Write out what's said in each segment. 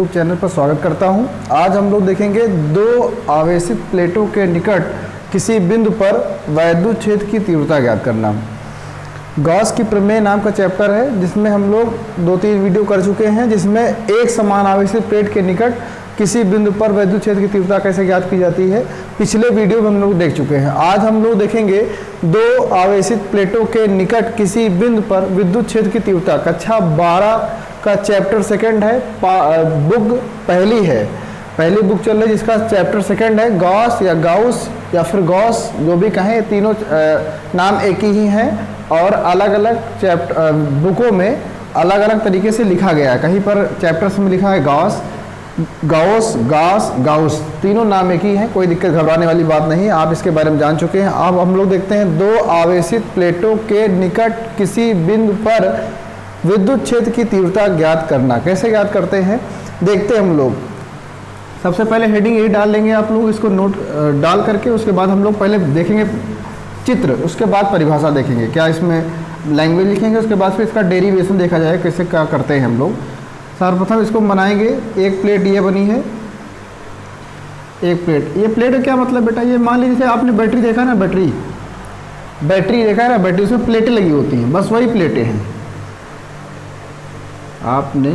YouTube channel पर स्वागत करता हूं। आज हम लोग देखेंगे दो आवेशित प्लेटों के निकट किसी बिंदु पर वैद्युत क्षेत्र की तीव्रता ज्ञात करना। गॉस की प्रमेय नाम का चैप्टर है जिसमें हम लोग 2-3 वीडियो कर चुके हैं, जिसमें एक समान आवेशित प्लेट के निकट किसी बिंदु पर वैद्युत क्षेत्र की तीव्रता कैसे ज्ञात की जाती है, पिछले वीडियो में हम लोग देख चुके हैं। आज हम लोग देखेंगे दो आवेशित प्लेटों के निकट किसी बिंदु पर विद्युत क्षेत्र की तीव्रता। कक्षा 12 का चैप्टर सेकंड है, बुक पहली है, पहली बुक चल रही है जिसका चैप्टर सेकंड है। गॉस या गाउस या फिर गॉस जो भी कहें, तीनों नाम एक ही हैं और अलग अलग चैप्टर बुकों में अलग अलग तरीके से लिखा गया है। कहीं पर चैप्टर्स में लिखा है गॉस, गाउस, गास, गाउस, तीनों नाम एक ही हैं, कोई दिक्कत घबराने वाली बात नहीं है, आप इसके बारे में जान चुके हैं। अब हम लोग देखते हैं दो आवेशित प्लेटों के निकट किसी बिंदु पर विद्युत क्षेत्र की तीव्रता ज्ञात करना। कैसे ज्ञात करते हैं देखते हैं हम लोग। सबसे पहले हेडिंग यही डाल लेंगे आप लोग, इसको नोट डाल करके उसके बाद हम लोग पहले देखेंगे चित्र, उसके बाद परिभाषा देखेंगे, क्या इसमें लैंग्वेज लिखेंगे, उसके बाद फिर इसका डेरिवेशन देखा जाए कैसे क्या करते हैं हम लोग। सर्वप्रथम इसको बनाएंगे। एक प्लेट ये बनी है, एक प्लेट, ये प्लेट का क्या मतलब बेटा, ये मान लीजिए आपने बैटरी देखा ना, बैटरी देखा है ना, बैटरी उसमें प्लेटें लगी होती हैं, बस वही प्लेटें हैं। आपने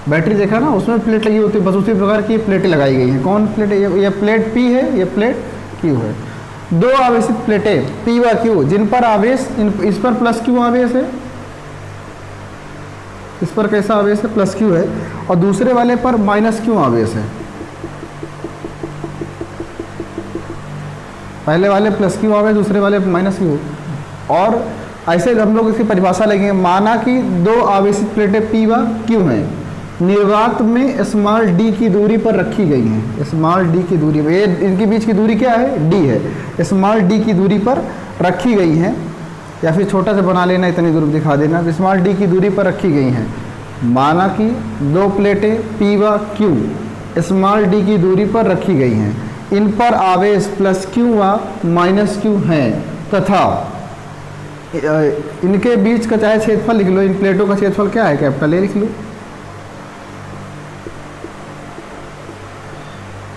बैटरी देखा ना, उसमें प्लेट लगी होती है, बस उसी प्रकार की प्लेटें लगाई गई हैं। कौन प्लेट है? ये प्लेट P है, ये प्लेट Q है। दो आवेशित प्लेटें P व Q जिन पर आवेश, इस पर प्लस Q आवेश है, इस पर कैसा आवेश है, प्लस Q है, और दूसरे वाले पर माइनस Q आवेश है। पहले वाले प्लस Q आवेश, दूसरे वाले माइनस Q। और ऐसे हम लोग इसकी परिभाषा लेंगे। माना कि दो आवेशित प्लेटें P व Q हैं, निर्वात में स्मॉल d की दूरी पर रखी गई हैं। स्मॉल d की दूरी, ये इनके बीच की दूरी क्या है, d है, स्मॉल d की दूरी पर रखी गई हैं, या फिर छोटा से बना लेना, इतनी दूर दिखा देना, स्मॉल d की दूरी पर रखी गई हैं। माना कि दो प्लेटें P व Q स्मॉल d की दूरी पर रखी गई हैं, इन पर आवेश प्लस Q व माइनस Q हैं तथा इनके बीच का चाहे क्षेत्रफल लिख लो, इन प्लेटों का क्षेत्रफल क्या है, कैपिटल A लिख लो।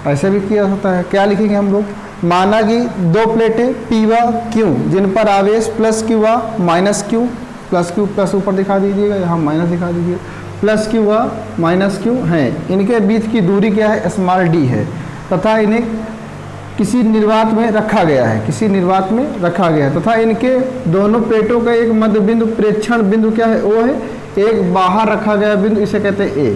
ऐसे भी किया होता है। क्या लिखेंगे हम लोग? माना कि दो प्लेटें P व Q जिन पर आवेश प्लस Q व minus Q, plus Q plus ऊपर दिखा दीजिएगा, यहाँ माइनस दिखा दीजिए, प्लस Q व माइनस Q हैं, इनके बीच की दूरी क्या है, स्मॉल d है, तथा इन्हें किसी निर्वात में रखा गया है, किसी निर्वात में रखा गया है, तथा इनके दोनों प्लेटों का एक मध्य बिंदु, प्रेक्षण बिंदु क्या है, O है, एक बाहर रखा गया बिंदु, इसे कहते हैं A।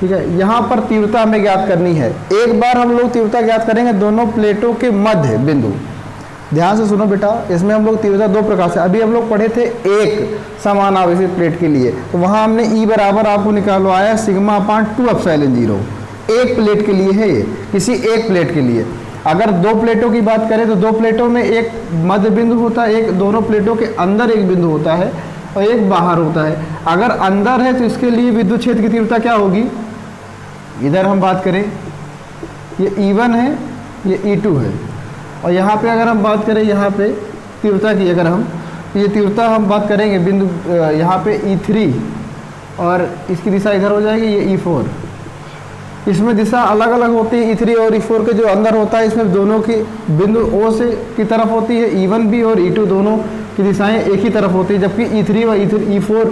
ठीक है, यहाँ पर तीव्रता हमें ज्ञात करनी है। एक बार हम लोग तीव्रता ज्ञात करेंगे दोनों प्लेटों के मध्य बिंदु। ध्यान से सुनो बेटा, इसमें हम लोग तीव्रता दो प्रकार से, अभी हम लोग पढ़े थे एक समान आवेशित प्लेट के लिए, तो वहाँ हमने E बराबर आपको निकालो आया सिग्मा अपान 2ε0, एक प्लेट के लिए है ये, किसी एक प्लेट के लिए। अगर दो प्लेटों की बात करें तो दो प्लेटों में एक मध्य बिंदु होता है, एक दोनों प्लेटों के अंदर एक बिंदु होता है और एक बाहर होता है। अगर अंदर है तो इसके लिए विद्युत क्षेत्र की तीव्रता क्या होगी, इधर हम बात करें ये E1 है, ये E2 है, और यहाँ पे अगर हम बात करें यहाँ पे तीव्रता की, अगर हम ये तीव्रता हम बात करेंगे बिंदु यहाँ पे E3 और इसकी दिशा इधर हो जाएगी, ये E4। इसमें दिशा अलग अलग होती है, E3 और E4 के जो अंदर होता है, इसमें दोनों की बिंदु O से की तरफ होती है, E1 भी और E2 दोनों की दिशाएं एक ही तरफ होती है, जबकि E3 व E4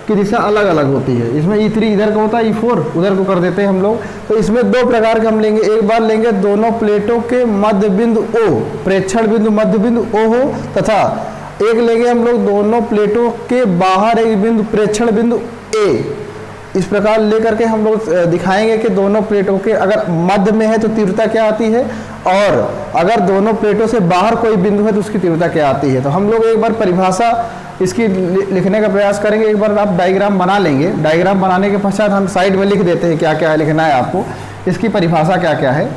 की दिशा अलग अलग होती है। इसमें E3 इधर का होता है, E4 उधर को कर देते हैं हम लोग। तो इसमें दो प्रकार के हम लेंगे। एक बार लेंगे दोनों प्लेटों के मध्य बिंदु O, प्रेक्षण बिंदु मध्य बिंदु O हो, तथा एक लेंगे हम लोग दोनों प्लेटों के बाहर एक बिंदु, प्रेक्षण बिंदु A। इस प्रकार लेकर के हम लोग दिखाएंगे कि दोनों प्लेटों के अगर मध्य में है तो तीव्रता क्या आती है, और अगर दोनों प्लेटों से बाहर कोई बिंदु है तो उसकी तीव्रता क्या आती है। तो हम लोग एक बार परिभाषा इसकी लिखने का प्रयास करेंगे। एक बार आप डायग्राम बना लेंगे, डायग्राम बनाने के पश्चात हम साइड में लिख देते हैं क्या क्या लिखना है आपको, इसकी परिभाषा क्या क्या है।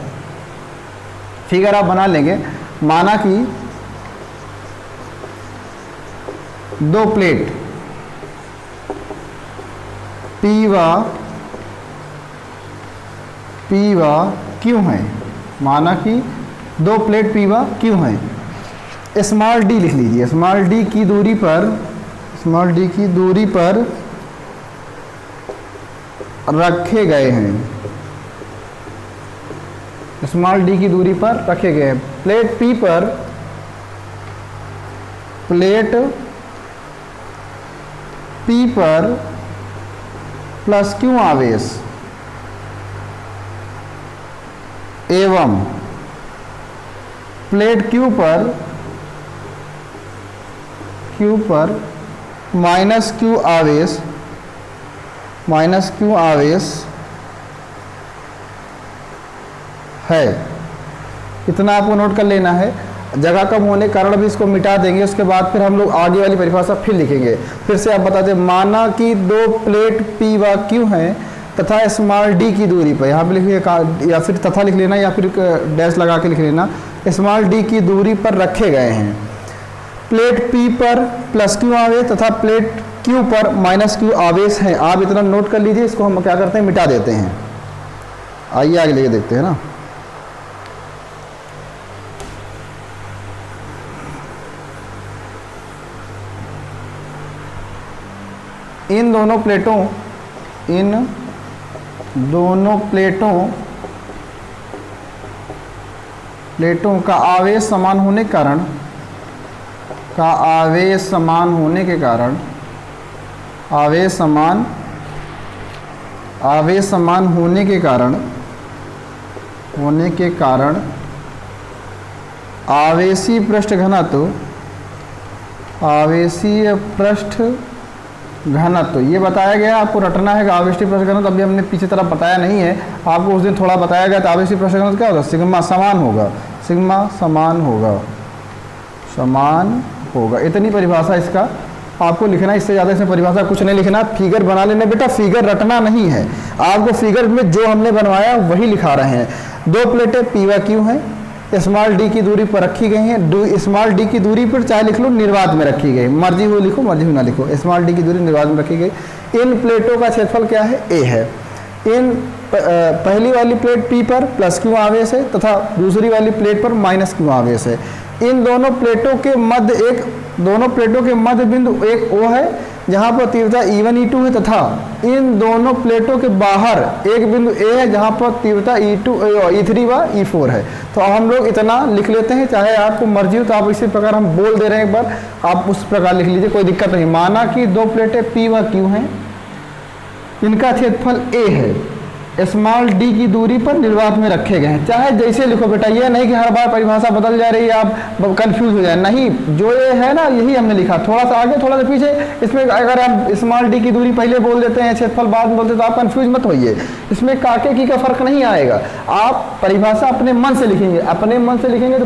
फिगर आप बना लेंगे। माना कि दो प्लेट P व Q हैं, माना कि दो प्लेट P व Q हैं, स्मॉल d लिख लीजिए, स्मॉल d की दूरी पर रखे गए हैं, स्मॉल डी की दूरी पर रखे गए हैं। प्लेट पी पर प्लस क्यू आवेश एवं प्लेट क्यू पर माइनस क्यू आवेश है। इतना आपको नोट कर लेना है। जगह कम होने के कारण भी इसको मिटा देंगे, उसके बाद फिर हम लोग आगे वाली परिभाषा फिर लिखेंगे। फिर से आप बता दें, माना कि दो प्लेट पी व क्यू हैं तथा स्मॉल डी की दूरी पर, यहाँ पे लिखिए या फिर तथा लिख लेना या फिर डैश लगा के लिख लेना, स्मॉल डी की दूरी पर रखे गए हैं। प्लेट पी पर प्लस क्यू आवेश तथा प्लेट क्यू पर माइनस क्यू आवेश है। आप इतना नोट कर लीजिए। इसको हम क्या करते हैं, मिटा देते हैं। आइए आगे लेके देखते हैं ना। इन दोनों प्लेटों का आवेश समान होने के कारण आवेशीय पृष्ठ घनत्व ये बताया गया। आपको रटना है कि आवेशीय पृष्ठ घनत्व अभी हमने पीछे तरफ बताया नहीं है, आपको उस दिन थोड़ा बताया गया। तो आवेशीय पृष्ठ घनत्व क्या होगा, सिग्मा समान होगा। इतनी परिभाषा इसका आपको लिखना, इससे ज़्यादा इसमें परिभाषा कुछ नहीं लिखना। फिगर बना लेना बेटा, फिगर रटना नहीं है आपको। फिगर में जो हमने बनवाया वही लिखा रहे हैं। दो प्लेटें पी व क्यू हैं, स्मॉल डी की दूरी पर रखी गई हैं। स्मॉल डी की दूरी पर चाहे लिख लो निर्वात में रखी गई, मर्जी हो लिखो मर्जी हो ना लिखो। स्मॉल डी की दूरी निर्वात में रखी गई। इन प्लेटों का क्षेत्रफल क्या है, ए है। इन पहली वाली प्लेट पी पर प्लस क्यू आवेश है तथा दूसरी वाली प्लेट पर माइनस क्यू आवेश है। इन दोनों प्लेटों के मध्य बिंदु एक ओ है जहाँ पर तीव्रता E1 E2 है तथा इन दोनों प्लेटों के बाहर एक बिंदु ए है जहाँ पर तीव्रता E2 E3 व E4 है। तो हम लोग इतना लिख लेते हैं, चाहे आपको मर्जी हो तो आप इसी प्रकार हम बोल दे रहे हैं, एक बार आप उस प्रकार लिख लीजिए, कोई दिक्कत नहीं। माना कि दो प्लेटें P व Q हैं, इनका क्षेत्रफल A है, स्मॉल डी की दूरी पर निर्वात में रखे गए हैं। चाहे जैसे लिखो बेटा, ये नहीं कि हर बार परिभाषा बदल जा रही है आप कंफ्यूज हो जाए, नहीं, जो ये है ना यही हमने लिखा। थोड़ा सा आगे थोड़ा सा पीछे, इसमें अगर हम स्मॉल डी की दूरी पहले बोल देते हैं, क्षेत्रफल बाद में बोलते हैं, तो आप कंफ्यूज मत होइए। इसमें काके की का फर्क नहीं आएगा। आप परिभाषा अपने मन से लिखेंगे, तो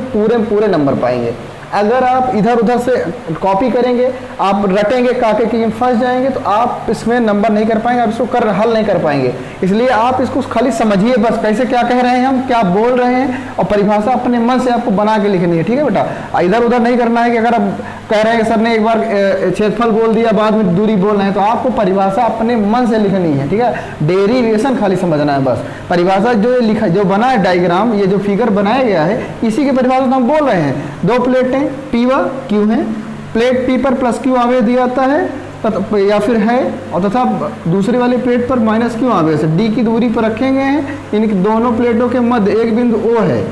पूरे नंबर पाएंगे। अगर आप इधर उधर से कॉपी करेंगे, आप रटेंगे, काके की फंस जाएंगे, तो आप इसमें नंबर नहीं कर पाएंगे, आप इसको हल नहीं कर पाएंगे। इसलिए आप इसको खाली समझिए बस, कैसे क्या कह रहे हैं हम, क्या बोल रहे हैं, और परिभाषा अपने मन से आपको बना के लिखनी है। ठीक है बेटा, इधर उधर नहीं करना है कि अगर आप कह रहे हैं कि सर ने एक बार क्षेत्रफल बोल दिया बाद में दूरी बोल रहे हैं, तो आपको परिभाषा अपने मन से लिखनी है। ठीक है, डेरिवेशन खाली समझना है बस। परिभाषा जो बना है डायग्राम, ये जो फिगर बनाया गया है, इसी की परिभाषा हम बोल रहे हैं। दो प्लेटें P व Q हैं, प्लेट P पर प्लस Q आवेश दिया जाता है या फिर है, और तथा दूसरी वाली प्लेट पर माइनस Q आवेश है। D की दूरी पर रखे गए हैं। इन दोनों प्लेटों के मध्य एक बिंदु O है,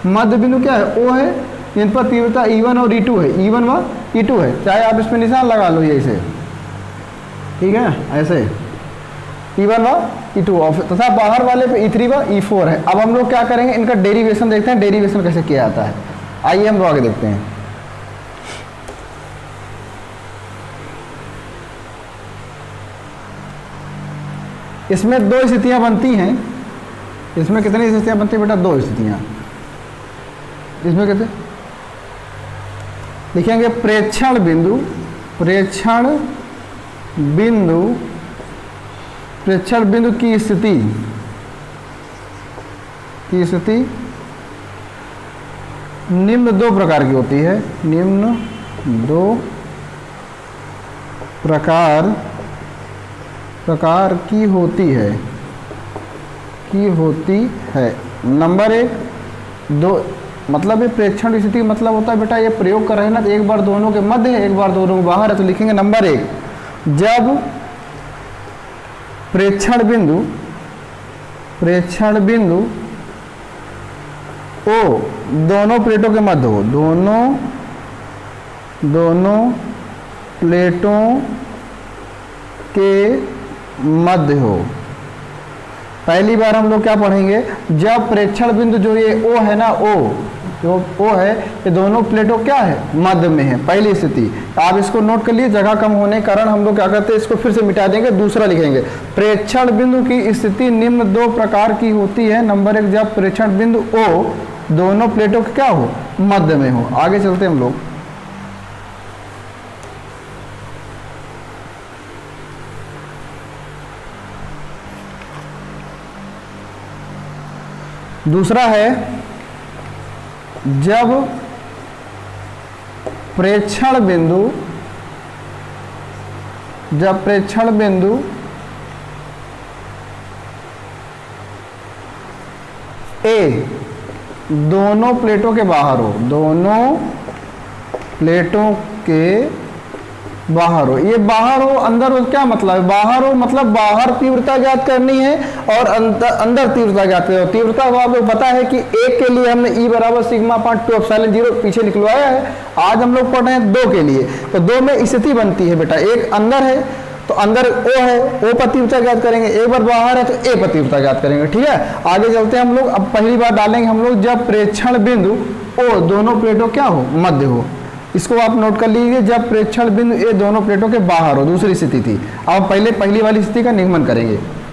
मध्य बिंदु क्या है, O है। इन पर तीव्रता E1 और E2 है, E1 व E2 है। चाहे आप इसमें निशान लगा लो ये ऐसे, ठीक है, ऐसे E1 व E2 तथा बाहर वाले पे E3 व E4 है। अब हम लोग क्या करेंगे, इनका डेरिवेशन देखते हैं, डेरिवेशन कैसे किया जाता है। आइए हम लोग आगे देखते हैं। इसमें दो स्थितियां बनती हैं। इसमें कितनी स्थितियां बनती हैं बेटा, दो स्थितियां। इसमें कहते लिखेंगे प्रेक्षण बिंदु की स्थिति निम्न दो प्रकार की होती है। निम्न दो प्रकार की होती है। नंबर एक, दो मतलब ये प्रेक्षण स्थिति मतलब होता है बेटा, ये प्रयोग कर रहे हैं ना, तो एक बार दोनों के मध्य है, एक बार दोनों के बाहर है, तो लिखेंगे नंबर एक, जब प्रेक्षण बिंदु ओ दोनों प्लेटों के मध्य हो, दोनों प्लेटों के मध्य हो। पहली बार हम लोग क्या पढ़ेंगे, जब प्रेक्षण बिंदु जो ये ओ है ना, जो ओ है, ये दोनों प्लेटों क्या है, मध्य में है, पहली स्थिति। आप इसको नोट कर लिए, जगह कम होने के कारण हम लोग क्या करते हैं, इसको फिर से मिटा देंगे, दूसरा लिखेंगे। प्रेक्षण बिंदु की स्थिति निम्न दो प्रकार की होती है। नंबर 1, जब प्रेक्षण बिंदु ओ दोनों प्लेटों के क्या हो, मध्य में हो। आगे चलते हैं हम लोग। दूसरा है, जब प्रेक्षण बिंदु ए दोनों प्लेटों के बाहर हो, ये बाहर हो अंदर हो, क्या मतलब है, बाहर हो मतलब बाहर तीव्रता ज्ञात करनी है और अंदर तीव्रता ज्ञात करनी है। तीव्रता आपको पता है कि एक के लिए हमने E बराबर सिग्मा अपॉन 2 एप्सिलॉन 0 पीछे निकलवाया है। आज हम लोग पढ़ रहे हैं 2 के लिए, तो 2 में स्थिति बनती है बेटा, एक अंदर है तो अंदर O है, O पर तीव्रता ज्ञात करेंगे, एक बार बाहर है तो A पर तीव्रता ज्ञात करेंगे। ठीक है, आगे चलते हैं हम लोग। अब पहली बार डालेंगे हम लोग, जब प्रेक्षण बिंदु O दोनों प्लेटों क्या हो, मध्य हो। इसको आप नोट कर लीजिए, जब प्रेक्षण बिंदु ए दोनों प्लेटों के बाहर हो, दूसरी स्थिति थी। अब पहले पहली वाली स्थिति का निगमन करेंगे।